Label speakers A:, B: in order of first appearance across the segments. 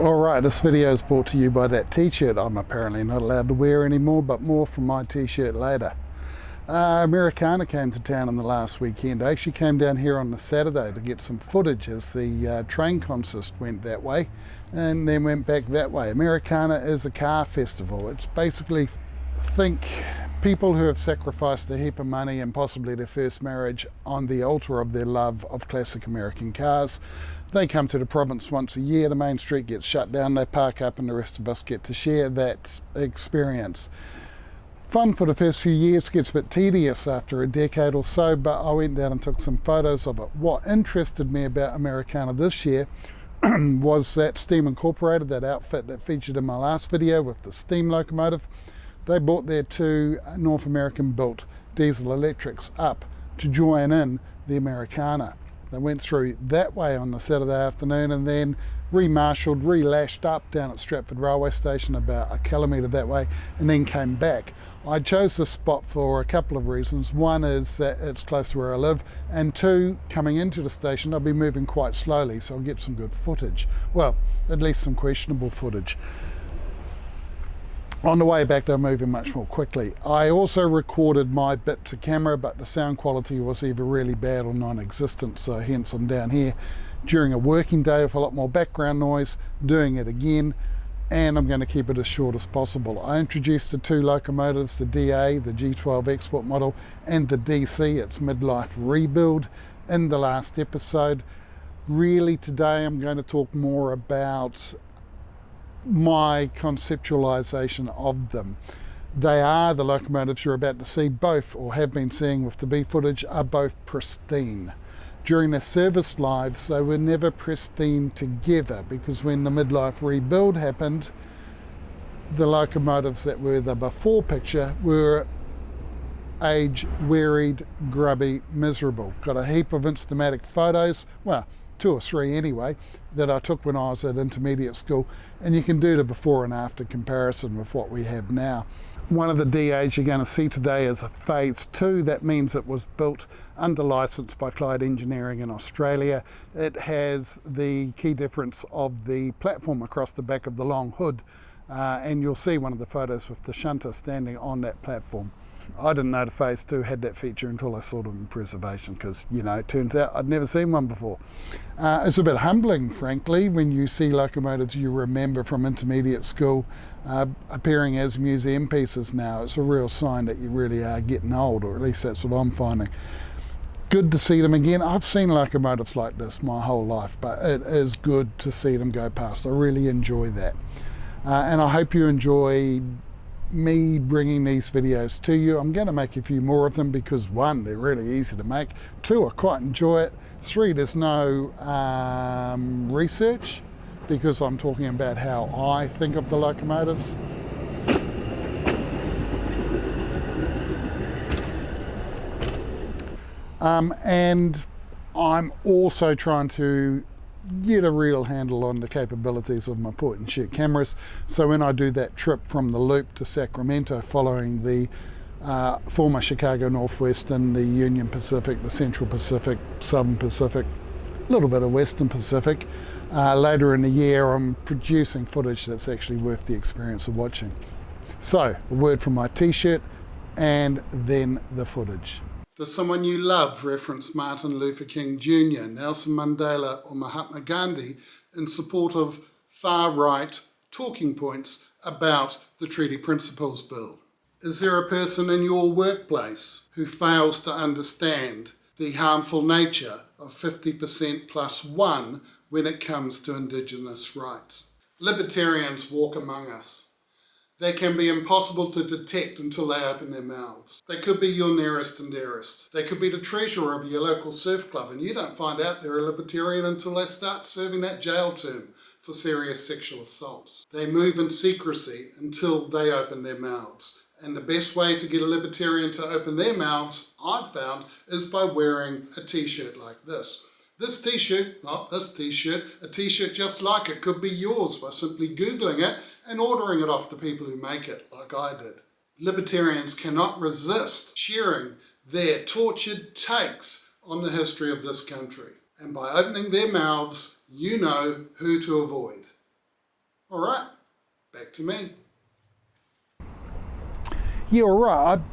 A: Alright, this video is brought to you by that t-shirt I'm apparently not allowed to wear anymore, but more from my t-shirt later. Americana came to town on the last weekend. I actually came down here on the Saturday to get some footage as the train consist went that way and then went back that way. Americana is a car festival. It's basically, think people who have sacrificed a heap of money and possibly their first marriage on the altar of their love of classic American cars. They come to the province once a year, the main street gets shut down, they park up and the rest of us get to share that experience. Fun for the first few years, gets a bit tedious after a decade or so, but I went down and took some photos of it. What interested me about Americana this year was that Steam Incorporated, that outfit that featured in my last video with the steam locomotive. They brought their two North American built diesel electrics up to join in the Americana. They went through that way on the Saturday afternoon and then re-marshalled, re-lashed up down at Stratford railway station about a kilometre that way and then came back. I chose this spot for a couple of reasons. One is that it's close to where I live, and two, coming into the station I'll be moving quite slowly so I'll get some good footage. Well, at least some questionable footage. On the way back they're moving much more quickly. I also recorded my bit to camera, but the sound quality was either really bad or non-existent, so hence I'm down here during a working day with a lot more background noise doing it again, and I'm going to keep it as short as possible. I introduced the two locomotives, the DA, the G12 export model, and the DC, its midlife rebuild, in the last episode. Really today I'm going to talk more about my conceptualization of them. They are, the locomotives you're about to see, both, or have been seeing with the B footage, are both pristine. During their service lives they were never pristine together, because when the midlife rebuild happened, the locomotives that were the before picture were age wearied, grubby, miserable. Got a heap of Instamatic photos, well, 2 or 3 anyway, that I took when I was at intermediate school, and you can do the before and after comparison with what we have now. One of the DAs you're going to see today is a phase 2. That means it was built under license by Clyde Engineering in Australia. It has the key difference of the platform across the back of the long hood, and you'll see one of the photos with the shunter standing on that platform. I didn't know the phase 2 had that feature until I saw them in preservation, because, you know, it turns out I'd never seen one before. It's a bit humbling, frankly, when you see locomotives you remember from intermediate school appearing as museum pieces now. It's a real sign that you really are getting old, or at least that's what I'm finding. Good to see them again. I've seen locomotives like this my whole life, but it is good to see them go past. I really enjoy that. And I hope you enjoy me bringing these videos to you. I'm going to make a few more of them because 1, they're really easy to make, 2, I quite enjoy it, 3, there's no research, because I'm talking about how I think of the locomotives. And I'm also trying to get a real handle on the capabilities of my point and shoot cameras, so when I do that trip from the Loop to Sacramento following the former Chicago Northwestern, the Union Pacific, the Central Pacific, Southern Pacific, a little bit of Western Pacific, later in the year, I'm producing footage that's actually worth the experience of watching. So, a word from my t-shirt and then the footage. Does someone you love reference Martin Luther King Jr., Nelson Mandela or Mahatma Gandhi in support of far-right talking points about the Treaty Principles Bill? Is there a person in your workplace who fails to understand the harmful nature of 50% plus 1 when it comes to Indigenous rights? Libertarians walk among us. They can be impossible to detect until they open their mouths. They could be your nearest and dearest. They could be the treasurer of your local surf club, and you don't find out they're a libertarian until they start serving that jail term for serious sexual assaults. They move in secrecy until they open their mouths. And the best way to get a libertarian to open their mouths, I've found, is by wearing a t-shirt like this. This t-shirt, not this t-shirt, a t-shirt just like it could be yours by simply Googling it and ordering it off the people who make it, like I did. Libertarians cannot resist sharing their tortured takes on the history of this country. And by opening their mouths, you know who to avoid. All right, back to me. Yeah, all right, I'm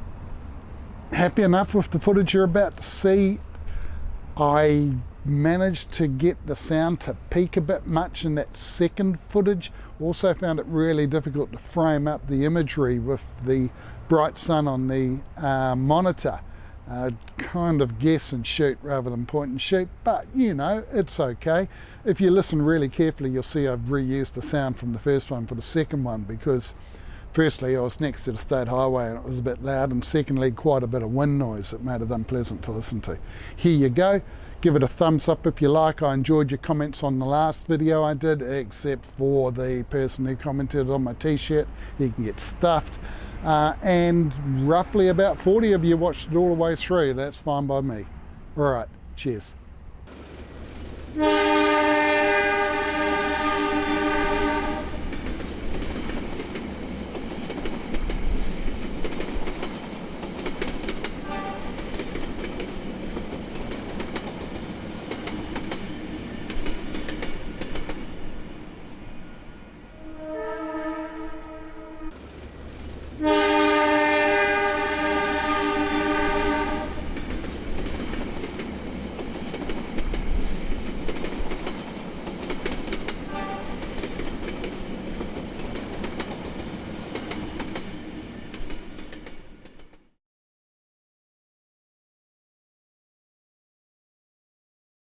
A: happy enough with the footage you're about to see. I managed to get the sound to peak a bit much in that second footage. Also found it really difficult to frame up the imagery with the bright sun on the monitor. Kind of guess and shoot rather than point and shoot, but you know, it's okay. If you listen really carefully, you'll see I've reused the sound from the first one for the second one, because firstly I was next to the state highway and it was a bit loud, and secondly quite a bit of wind noise that made it unpleasant to listen to. Here you go. Give it a thumbs up if you like. I enjoyed your comments on the last video I did, except for the person who commented on my t-shirt. He can get stuffed. And roughly about 40 of you watched it all the way through. That's fine by me. All right, cheers.